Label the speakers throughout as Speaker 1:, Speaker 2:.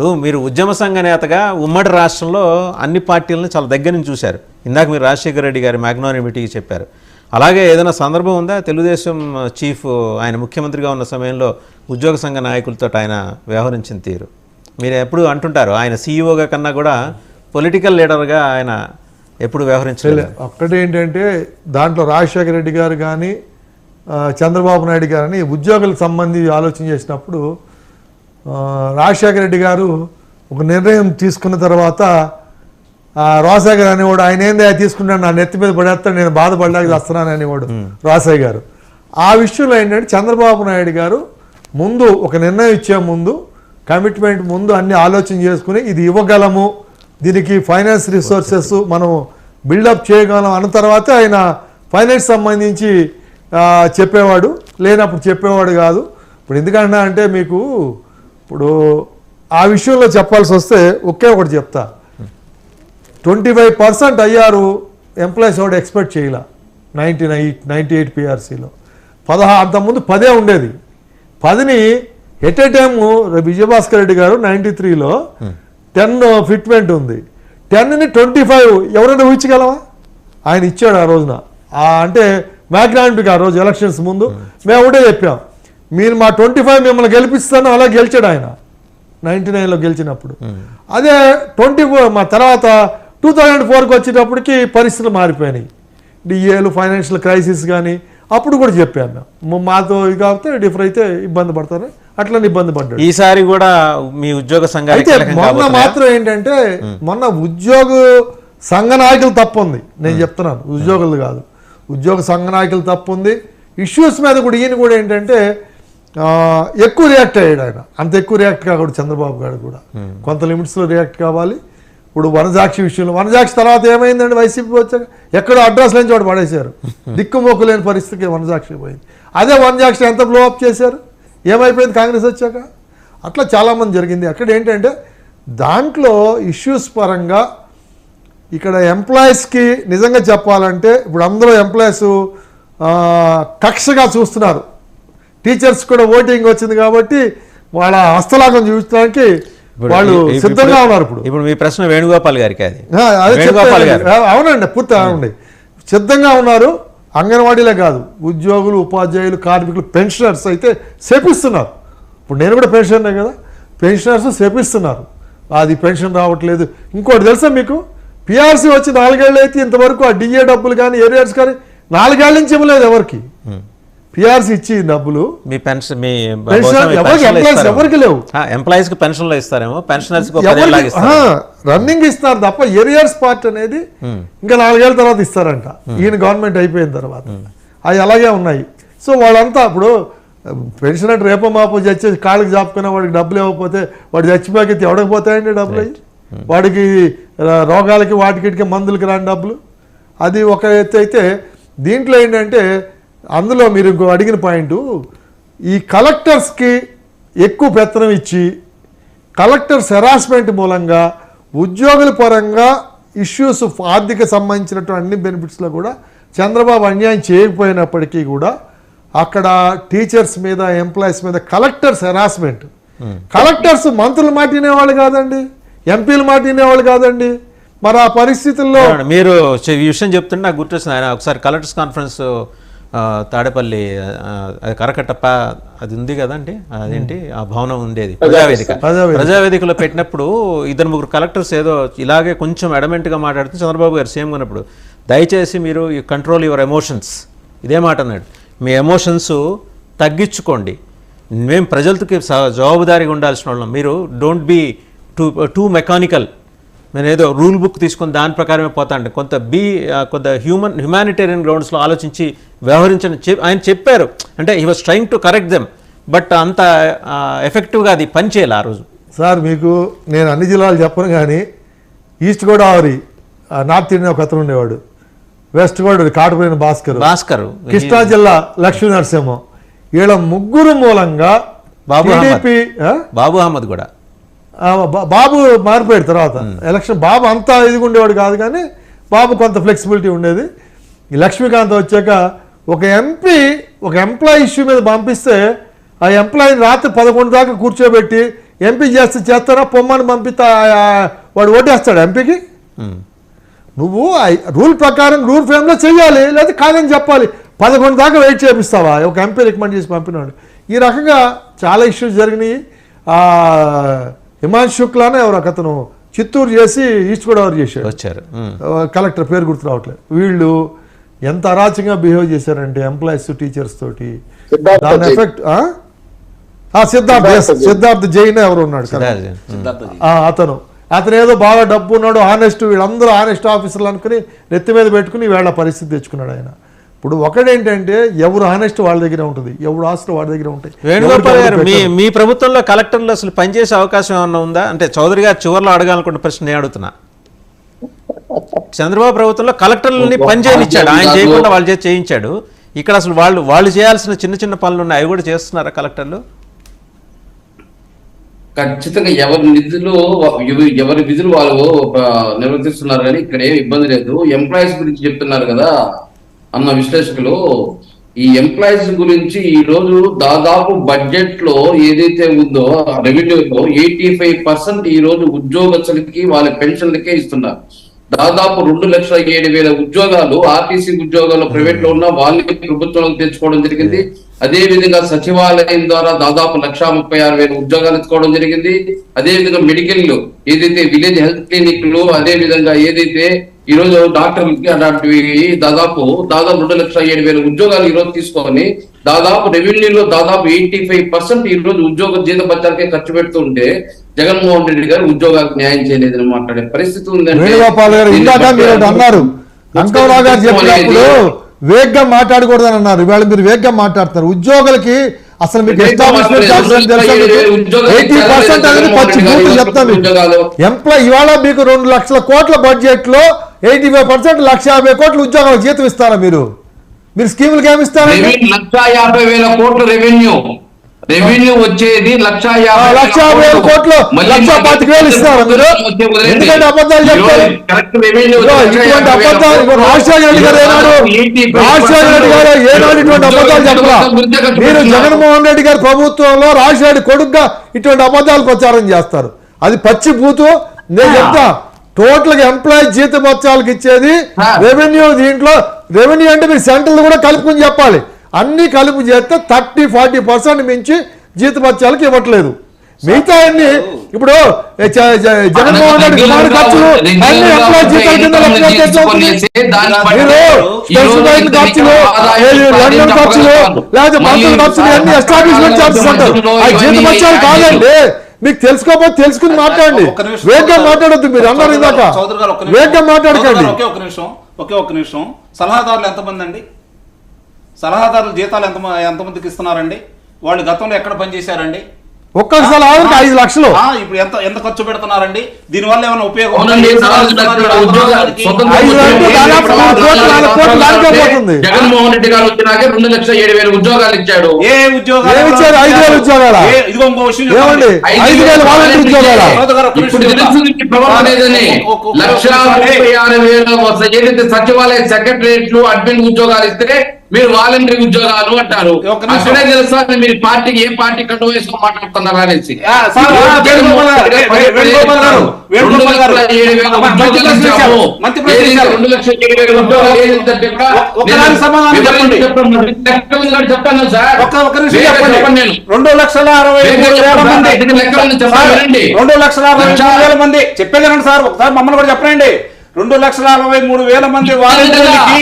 Speaker 1: ఇప్పుడు మీరు ఉద్యమ సంఘ నేతగా ఉమ్మడి రాష్ట్రంలో అన్ని పార్టీలను చాలా దగ్గర నుంచి చూశారు. ఇందాక మీరు రాజశేఖర రెడ్డి గారి మ్యాగ్నానిమిటీకి చెప్పారు. అలాగే ఏదైనా సందర్భం ఉందా తెలుగుదేశం చీఫ్ ఆయన ముఖ్యమంత్రిగా ఉన్న సమయంలో ఉద్యోగ సంఘ నాయకులతో ఆయన వ్యవహరించిన తీరు మీరు ఎప్పుడు అంటుంటారు, ఆయన సీఈఓగా కన్నా కూడా పొలిటికల్ లీడర్గా ఆయన ఎప్పుడు వ్యవహరించలేదు.
Speaker 2: ఒక్కటేంటంటే దాంట్లో రాజశేఖర రెడ్డి గారు కానీ చంద్రబాబు నాయుడు గారని ఉద్యోగులకు సంబంధించి ఆలోచన చేసినప్పుడు రాజశేఖర రెడ్డి గారు ఒక నిర్ణయం తీసుకున్న తర్వాత రాజశేఖర్ అనేవాడు ఆయన ఏంది తీసుకున్నాడు నా నెత్తి మీద పడేస్తాడు నేను బాధపడలేక వస్తున్నాను అనేవాడు రాజశేఖర్ గారు. ఆ విషయంలో ఏంటంటే చంద్రబాబు నాయుడు గారు ముందు ఒక నిర్ణయం ఇచ్చే ముందు కమిట్మెంట్ ముందు అన్ని ఆలోచన చేసుకుని ఇది ఇవ్వగలము, దీనికి ఫైనాన్స్ రిసోర్సెస్ మనం బిల్డప్ చేయగలం అన్న తర్వాత ఆయన ఫైనాన్స్ సంబంధించి చెప్పేవాడు, లేనప్పుడు చెప్పేవాడు కాదు. ఇప్పుడు ఎందుకంటే అంటే మీకు ఇప్పుడు ఆ విషయంలో చెప్పాల్సి వస్తే ఒకే ఒకటి చెప్తా, 25% అయ్యారు ఎంప్లాయీస్ వాడు ఎక్స్పెక్ట్ చేయలే 98 పిఆర్సీలో. అంతకుముందు 10 ఉండేది. 10ని at a time Vijayabhaskar Reddy గారు 93లో 10 ఫిట్మెంట్ ఉంది, 10ని 25 ఎవరైనా ఊహించగలవా? ఆయన ఇచ్చాడు ఆ రోజున. అంటే మ్యాగ్నానిమిటీకి ఆ రోజు ఎలక్షన్స్ ముందు మేము ఒకటే చెప్పాం, మీరు మా 25 మిమ్మల్ని గెలిపిస్తాను. అలా గెలిచాడు ఆయన 99లో గెలిచినప్పుడు. అదే 24 మా తర్వాత 2004కి వచ్చేటప్పటికి పరిస్థితులు మారిపోయినాయి, డిఏలు ఫైనాన్షియల్ క్రైసిస్ కానీ. అప్పుడు కూడా చెప్పాను మేము మాతో ఇది కాబట్టి డిఫర్ అయితే ఇబ్బంది పడతారు, అట్లా ఇబ్బంది పడ్డాడు.
Speaker 1: ఈసారి కూడా మీ ఉద్యోగ సంఘం
Speaker 2: అయితే మొన్న మాత్రం ఏంటంటే మొన్న ఉద్యోగ సంఘ నాయకులు తప్పు ఉంది, నేను చెప్తున్నాను ఉద్యోగులు కాదు, ఉద్యోగ సంఘ నాయకులు తప్పు ఉంది. ఇష్యూస్ మీద కూడా ఈయన కూడా ఏంటంటే ఎక్కువ రియాక్ట్ అయ్యాడు. ఆయన అంత ఎక్కువ రియాక్ట్ కాకూడదు. చంద్రబాబు గారు కూడా కొంత లిమిట్స్లో రియాక్ట్ కావాలి. ఇప్పుడు వనజాక్షి విషయంలో వనజాక్షి తర్వాత ఏమైందండి, వైసీపీ వచ్చాక ఎక్కడో అడ్రస్ లేని చోట పడేశారు, దిక్కుమొక్కు లేని పరిస్థితికి వనజాక్షి పోయింది. అదే వనజాక్షి ఎంత బ్లో అప్ చేశారు, ఏమైపోయింది కాంగ్రెస్ వచ్చాక. అట్లా చాలామంది జరిగింది. అక్కడ ఏంటంటే దాంట్లో ఇష్యూస్ పరంగా ఇక్కడ ఎంప్లాయీస్కి నిజంగా చెప్పాలంటే ఇప్పుడు అందరూ ఎంప్లాయీస్ కక్షగా చూస్తున్నారు. టీచర్స్ కూడా ఓటింగ్ వచ్చింది కాబట్టి వాళ్ళ హస్తలాగం చూపించడానికి వాళ్ళు సిద్ధంగా ఉన్నారు.
Speaker 1: ఇప్పుడు మీ ప్రశ్న వేణుగోపాల్ గారికి అది
Speaker 2: అవునండి, పూర్తి అవునండి, సిద్ధంగా ఉన్నారు. అంగన్వాడీలే కాదు, ఉద్యోగులు, ఉపాధ్యాయులు, కార్మికులు, పెన్షనర్స్ అయితే శపిస్తున్నారు. ఇప్పుడు నేను కూడా పెన్షన్నే కదా, పెన్షనర్స్ శపిస్తున్నారు అది పెన్షన్ రావట్లేదు. ఇంకోటి తెలుసా మీకు, పిఆర్సీ వచ్చి 4 ఏళ్ళు అయితే ఇంతవరకు ఆ డిఏ డబ్బులు కానీ ఏరియాస్ కానీ 4 ఏళ్ళ నుంచి ఇవ్వలేదు ఎవరికి. పిఆర్సీ ఇచ్చి డబ్బులు
Speaker 1: మీ పెన్షన్
Speaker 2: ఎవరికి లేవు.
Speaker 1: ఎంప్లాయీస్ కి పెన్షన్లు ఇస్తారేమో, పెన్షనర్స్
Speaker 2: రన్నింగ్ ఇస్తారు తప్ప ఏరియర్స్ పార్ట్ అనేది ఇంకా 4 ఏళ్ళ తర్వాత ఇస్తారంట, ఈయన గవర్నమెంట్ అయిపోయిన తర్వాత. అవి అలాగే ఉన్నాయి. సో వాళ్ళంతా ఇప్పుడు పెన్షన్ అంటే రేపో మాపో చచ్చేసి కాళ్ళకి చాపుకున్నా వాడికి డబ్బులు ఇవ్వకపోతే వాడు చచ్చిపోతే ఎవడకి పోతాయండి డబ్బులు అయ్యి, వాడికి రోగాలకి వాటికి మందులకి రాని డబ్బులు. అది ఒక ఎత్తు అయితే దీంట్లో ఏంటంటే అందులో మీరు ఇంకో అడిగిన పాయింట్, ఈ కలెక్టర్స్కి ఎక్కువ పెత్తనం ఇచ్చి కలెక్టర్స్ హెరాస్మెంట్ మూలంగా ఉద్యోగుల పరంగా ఇష్యూస్ ఆర్థిక సంబంధించినటువంటి అన్ని బెనిఫిట్స్లో కూడా చంద్రబాబు అన్యాయం చేయకపోయినప్పటికీ కూడా అక్కడ టీచర్స్ మీద, ఎంప్లాయీస్ మీద కలెక్టర్స్ హెరాస్మెంట్. కలెక్టర్స్ మంత్రులు మాట వినేవాళ్ళు కాదండి, ఎంపీలు మాట వినేవాళ్ళు కాదండి. మరి ఆ పరిస్థితుల్లో
Speaker 1: మీరు ఈ విషయం చెప్తుంటే నాకు గుర్తొస్తుంది, ఆయన ఒకసారి కలెక్టర్స్ కాన్ఫరెన్స్ తాడేపల్లి కరకట్ట అది ఉంది కదండి, అదేంటి ఆ భవనం ఉండేది ప్రజావేదికలో పెట్టినప్పుడు 2-3 కలెక్టర్స్ ఏదో ఇలాగే కొంచెం అడమెంట్గా మాట్లాడుతూ చంద్రబాబు గారు సీఎం ఉన్నప్పుడు, దయచేసి మీరు కంట్రోల్ యువర్ ఎమోషన్స్, ఇదే మాట అన్నాడు, మీ ఎమోషన్స్ తగ్గించుకోండి, మేము ప్రజలకి జవాబుదారీగా ఉండాల్సిన వాళ్ళం, మీరు డోంట్ బీ టూ మెకానికల్, నేను ఏదో రూల్ బుక్ తీసుకొని దాని ప్రకారమే పోతాండి, కొంత హ్యుమానిటేరియన్ గ్రౌండ్స్లో ఆలోచించి వ్యవహరించని ఆయన చెప్పారు. అంటే he was trying to correct them, but అంత ఎఫెక్టివ్గా అది పనిచేయాలి ఆ రోజు.
Speaker 2: సార్ మీకు నేను అన్ని జిల్లాలు చెప్పను కానీ ఈస్ట్ గోదావరి నార్త్ ఇండియా ఒక అతను ఉండేవాడు, వెస్ట్ గోదావరి కాటపోయిన భాస్కర్, కృష్ణా జిల్లా లక్ష్మీ నరసింహం, వీళ్ళ ముగ్గురు మూలంగా
Speaker 1: బాబు అహ్మద్ కూడా
Speaker 2: బాబు మారిపోయాడు తర్వాత ఎలక్షన్. బాబు అంతా ఇదిగా ఉండేవాడు కాదు కానీ బాబు కొంత ఫ్లెక్సిబిలిటీ ఉండేది. ఈ లక్ష్మీకాంత్ వచ్చాక ఒక ఎంపీ ఒక ఎంప్లాయీ ఇష్యూ మీద పంపిస్తే ఆ ఎంప్లాయీని రాత్రి 11 దాకా కూర్చోబెట్టి ఎంపీ చేస్తారా పొమ్మని పంపిస్తా వాడు ఓటేస్తాడు ఎంపీకి. నువ్వు రూల్ ప్రకారం రూల్ ఫ్రేమ్లో చెయ్యాలి, లేదా కాదని చెప్పాలి. 11 దాకా వెయిట్ చేపిస్తావా ఒక ఎంపీ రికమెండ్ చేసి పంపినాడు? ఈ రకంగా చాలా ఇష్యూస్ జరిగినాయి. హిమాంశు శుక్లానే ఎవరు అతను చిత్తూరు చేసి ఈస్ట్ గోదావరి చేశాడు,
Speaker 1: వచ్చారు
Speaker 2: కలెక్టర్ పేరు గుర్తు రావట్లేదు. వీళ్ళు ఎంత అరాచకంగా బిహేవ్ చేశారంటే ఎంప్లాయీస్ టీచర్స్ తోటి. దాని ఎఫెక్ట్ సిద్ధార్థ్ జైన్ ఎవరు ఉన్నాడు అతను ఏదో బాగా డబ్బు ఉన్నాడు, ఆనెస్ట్, వీళ్ళందరూ ఆనెస్ట్ ఆఫీసర్లు అనుకుని నెత్తి మీద పెట్టుకుని వీళ్ళ పరిస్థితి తెచ్చుకున్నాడు ఆయన. ఇప్పుడు ఒకటేంటంటే ఎవరు ఆనెస్ట్ వాళ్ళ దగ్గర ఉంటుంది, ఎవరు ఆస్తులు వాళ్ళ దగ్గర ఉంటాయి.
Speaker 1: వేణుగోపాల్ గారు, మీ ప్రభుత్వంలో కలెక్టర్లు అసలు పనిచేసే అవకాశం ఏమన్నా ఉందా? అంటే చౌదరి గారు చివరిలో అడగాలనుకుంటే ప్రశ్న నేను అడుగుతున్నా. చంద్రబాబు ప్రభుత్వంలో కలెక్టర్లని పని చేయనిచ్చాడు, ఆయన చేయకుండా వాళ్ళు చేయించాడు. ఇక్కడ అసలు వాళ్ళు చేయాల్సిన చిన్న చిన్న పనులు ఉన్నాయి, అవి కూడా చేస్తున్నారా కలెక్టర్లు?
Speaker 3: ఖచ్చితంగా ఎవరి విధులు వాళ్ళు నిర్వర్తిస్తున్నారు, కానీ ఇక్కడ ఏమి ఇబ్బంది లేదు. ఎంప్లాయీస్ గురించి చెప్తున్నారు కదా అన్న విశ్లేషకులు, ఈ ఎంప్లాయీస్ గురించి ఈ రోజు దాదాపు బడ్జెట్ లో ఏదైతే ఉందో రెవెన్యూలో 85% ఈ రోజు ఉద్యోగస్తులకి వాళ్ళ పెన్షన్లకే ఇస్తున్నారు. దాదాపు 2,07,000 ఉద్యోగాలు ఆర్టీసీ ఉద్యోగాలు ప్రైవేట్ లో ఉన్న వాళ్ళని ప్రభుత్వంలో తెచ్చుకోవడం జరిగింది. అదే విధంగా సచివాలయం ద్వారా దాదాపు 1,36,000 ఉద్యోగాలు ఎత్తుకోవడం జరిగింది. అదే విధంగా మెడికల్ ఏదైతే విలేజ్ హెల్త్ క్లినిక్లు, అదే విధంగా ఏదైతే ఈ రోజు డాక్టర్లకి అలాంటివి దాదాపు 2,07,000 ఉద్యోగాలు ఈ రోజు తీసుకొని దాదాపు రెవెన్యూలో దాదాపు 85% ఈ రోజు ఉద్యోగ జీతభత్యాలకే ఖర్చు పెడుతూ ఉంటే జగన్మోహన్ రెడ్డి గారు ఉద్యోగాలకు న్యాయం చేయలేదని మాట్లాడే పరిస్థితి ఉందంటే
Speaker 2: అన్నారు. అంకవరావు గారు చెప్పినప్పుడు వేగ్గా మాట్లాడకూడదని అన్నారు, ఇవాళ మీరు వేగ్గా మాట్లాడుతున్నారు. ఉద్యోగులకి అసలు మీకు ఎస్టాబ్లిష్మెంట్ ఎంప్లాయ్ ఇవాళ మీకు 2 లక్షల కోట్ల బడ్జెట్ లో 85% 1,50,000 కోట్ల ఉద్యోగాలకు జీతం ఇస్తారా? మీరు స్కీములకి ఏమి ఇస్తారా?
Speaker 3: 1,50,000 కోట్ల రెవెన్యూ వచ్చేది
Speaker 2: 1,50,000 కోట్లు 1,25,000 ఇస్తారా మీరు? ఎందుకంటే అబద్ధాలు చెప్తారు. ఇటువంటి అబద్ధాలు రాజశేఖర రెడ్డి గారు ఏనాడు ఇటువంటి అబద్ధాలు చెప్పరా? మీరు జగన్మోహన్ రెడ్డి గారి ప్రభుత్వంలో రాజశేఖర రెడ్డి కొడుకుగా ఇటువంటి అబద్ధాలు ప్రచారం చేస్తారు. అది పచ్చి బూతు. నేను చెప్తా, టోటల్ గా ఎంప్లాయీ జీతభత్యాలకు ఇచ్చేది రెవెన్యూ. దీంట్లో రెవెన్యూ అంటే మీరు సెంట్రల్ కూడా కలుపుకుని చెప్పాలి. అన్ని కలిపి చేస్తే 30-40% మించి జీతభత్యాలకు ఇవ్వట్లేదు. మిగతా అన్ని ఇప్పుడు జగన్మోహన్ రెడ్డి విమాన ఖర్చులు అన్ని ఎంప్లాయీ జీతాల కింద స్పెషల్ ఖర్చులు, లండన్ ఖర్చులు, లేదా మంత్రుల ఖర్చులు అన్ని ఎస్టాబ్లిష్మెంట్ ఛార్జెస్ అంటారు. ఆ జీతభత్యాలు కాదండి. మీకు తెలుసుకోకపోతే తెలుసుకుని మాట్లాడండి. వేగ్గా మాట్లాడొద్దు. మీరు అన్నారు ఇందాక, వేగ్గా మాట్లాడకండి.
Speaker 4: ఒకే ఒక్క నిమిషం. సలహాదారులు ఎంతమంది అండి? సలహాదారుల జీతాలు ఎంతమందికి ఇస్తున్నారండి? వాళ్ళు గతంలో ఎక్కడ పనిచేశారండి?
Speaker 2: ఒక్కసారి 5 లక్షలు.
Speaker 4: ఇప్పుడు ఎంత ఖర్చు పెడుతున్నారండి? దీనివల్ల ఏమైనా ఉపయోగం?
Speaker 3: జగన్మోహన్ రెడ్డి గారు వచ్చినాకే 2,07,000 ఉద్యోగాలు ఇచ్చాడు.
Speaker 4: ఏ ఉద్యోగాలు?
Speaker 2: 5,000 ఉద్యోగాలు.
Speaker 4: ఇదిగో ఇంకో విషయం,
Speaker 2: 5,000 వాలంటీర్ ఉద్యోగాలు.
Speaker 3: 1,36,000 ఏదైతే సచివాలయ సెక్రటరియట్లు అడ్మిన్ ఉద్యోగాలు ఇస్తే మీరు వాలంటరీ ఉద్యోగాలు అంటారు. అక్కడే తెలుసా మీరు పార్టీకి ఏ పార్టీ కంటూ వేసుకొని మాట్లాడుతున్నారా అనేసి.
Speaker 4: చెప్పండి సార్. 2,63,000 మంది చెప్పేదేనండి సార్. ఒకసారి మమ్మల్ని కూడా చెప్పండి. 2,63,000 మంది వాలంటీర్లకి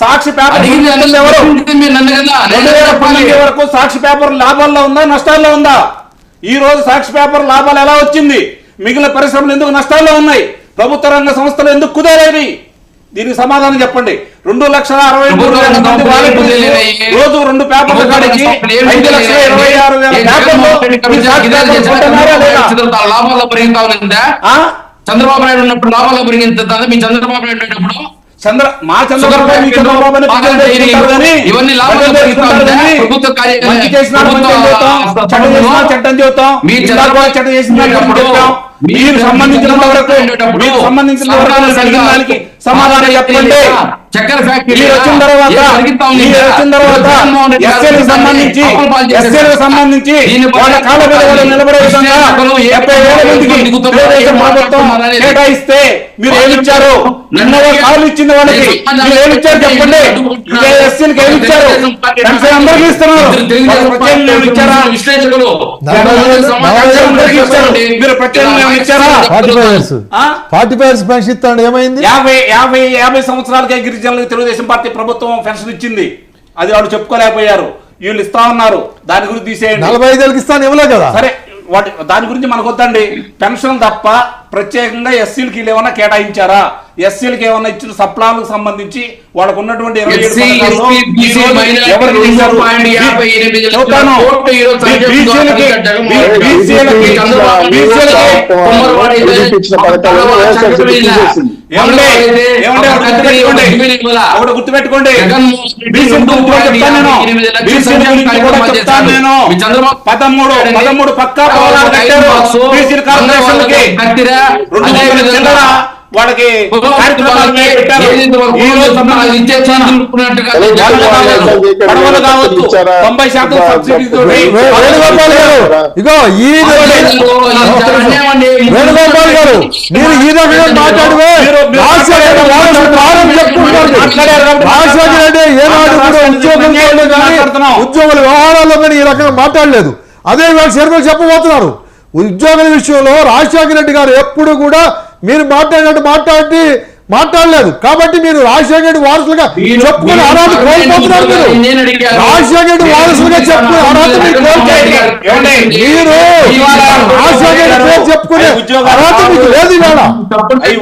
Speaker 4: సాక్షి పేపర్ వరకు సాక్షి పేపర్ లాభాల్లో ఉందా నష్టాల్లో ఉందా? ఈ రోజు సాక్షి పేపర్ లాభాలు ఎలా వచ్చింది? మిగిలిన పరిశ్రమలు ఎందుకు నష్టాల్లో ఉన్నాయి? ప్రభుత్వ రంగ సంస్థలు ఎందుకు కుదేరేవి? దీనికి సమాధానం చెప్పండి. 2,63,000 మంది రోజు 2 పేపర్లు కాడికి 5,20,6,000
Speaker 3: లాభాల్లో పరిగెత్తా ఉందా? చంద్రబాబు నాయుడు ఉన్నప్పుడు లాభాల్లో పరిగెత్తుతా? మీ చంద్రబాబు నాయుడు ఉన్నప్పుడు ఇవన్నీ లాభాలు ప్రభుత్వ
Speaker 4: సంబంధించిన సమాధానం చెప్పండి.
Speaker 3: చక్కెర ఫ్యాక్టరీ
Speaker 4: మీరు వచ్చిన తర్వాత ఎస్సీలకు సంబంధించి వాళ్ళ కాళ్ళ మీద వాళ్ళు నిలబడే విధంగా 70,000 మందికి తెలుగుదేశం ప్రభుత్వం కేటాయిస్తే మీరు ఏమిచ్చారు? నిన్నవో కాళ్ళు ఇచ్చింది వాళ్ళకి, మీరు ఏమిచ్చారు చెప్పండి? ఎస్సీలకు ఏమిచ్చారు? పెన్షన్ అందరికీ ఇస్తున్నారు, ప్రత్యేకంగా ఇచ్చారా?
Speaker 3: విశ్లేషకులు
Speaker 4: మీరు ప్రత్యేకంగా ఇచ్చారా?
Speaker 2: 45 years పెన్షన్ ఇస్తాడు, ఏమైంది?
Speaker 4: 50 సంవత్సరాలకే గిరిజనులకు తెలుగుదేశం పార్టీ ప్రభుత్వం పెన్షన్ ఇచ్చింది, అది వాళ్ళు చెప్పుకోలేకపోయారు. వీళ్ళు ఇస్తా ఉన్నారు, దాని గురించి తీసేయండి.
Speaker 2: 45 ఏళ్ళకి ఇస్తాను ఇవ్వలే కదా.
Speaker 4: సరే, దాని గురించి మనకు వద్దండి. పెన్షన్ తప్ప ప్రత్యేకంగా ఎస్సీలకి ఏమన్నా కేటాయించారా? ఎస్సీలకి ఏమన్నా ఇచ్చిన సప్లాలకు సంబంధించి వాళ్ళకు ఉన్నటువంటి 27 గుర్తుపెట్టుకోండి. 13 పక్కా పోరాలు కట్టారు బీసీల కార్పొరేషన్లకి, వాళ్ళకి కార్యక్రమాలు పెట్టారు. ఈ రోజు పడవలు కావచ్చు 90% సబ్సిడీ తోటి.
Speaker 2: ఇగో ఈ వేణుగోపాల్ గారు, మీరు ఈ రకంగా మాట్లాడితే రాజశేఖర రెడ్డి ఏనాడు కూడా ఉద్యోగుల వ్యవహారాల్లో కానీ ఈ రకంగా మాట్లాడలేదు. అదే వాళ్ళు చర్మలు చెప్పబోతున్నారు. ఉద్యోగుల విషయంలో రాజశేఖర రెడ్డి గారు ఎప్పుడు కూడా మీరు మాట్లాడినట్టు మాట్లాడలేదు. కాబట్టి మీరు రాజశేఖర రెడ్డి వారసులుగా చెప్పుకునే అర్హత కోల్పోతున్నారు. మీరు రాజశేఖర రెడ్డి వారసులుగా చెప్పుకునే అర్హత మీరు కోల్పోతున్నారు. మీరు రాజశేఖర రెడ్డి పేరు చెప్పుకునే అర్హత మీకు లేదు. ఇవాళ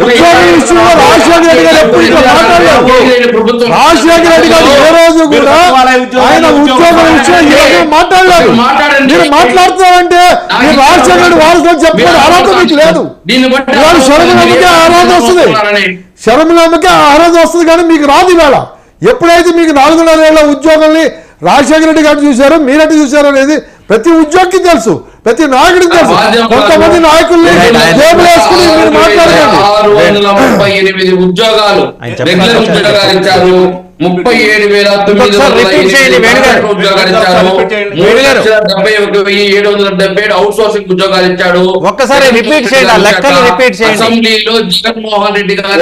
Speaker 2: ఉద్యోగుల విషయంలో రాజశేఖర రెడ్డి గారు ఎప్పుడు ఇట్లా మాట్లాడలేదు. రాజశేఖర రెడ్డి గారు ఏ రోజు కూడా ఆయన ఉద్యోగుల విషయం మాట్లాడలేదు. మీరు మాట్లాడుతున్నారంటే మీరు రాజశేఖర రెడ్డి వారసులుగా చెప్పుకునే అర్హత మీకు లేదు. ఇవాళ శరణులమ్మకే అర్హత వస్తుంది, శరణులమ్మకే అర్హత వస్తుంది, కానీ మీకు రాదు. ఇవాళ ఎప్పుడైతే మీకు 4.5 ఏళ్ల ఉద్యోగుల్ని రాజశేఖర రెడ్డి గారు చూశారో మీరంటే చూశారో అనేది ప్రతి ఉద్యోగికి తెలుసు, ప్రతి నాయకుడికి తెలుసు. కొంతమంది నాయకుల్ని జేబులో వేసుకుని మీరు మాట్లాడకండి.
Speaker 3: 638 ఉద్యోగాలు రెగ్యులర్ ఉద్యోగాలు ఇచ్చారు. 37,987 ఉద్యోగాలు ఇచ్చారు. 3,71,777 అవుట్ సోర్సింగ్ ఉద్యోగాలు ఇచ్చాడు.
Speaker 1: ఒక్కసారి రిపీట్ చేయండి, లెక్కలు రిపీట్ చేయండి.
Speaker 3: అసెంబ్లీలో జగన్మోహన్ రెడ్డి గారు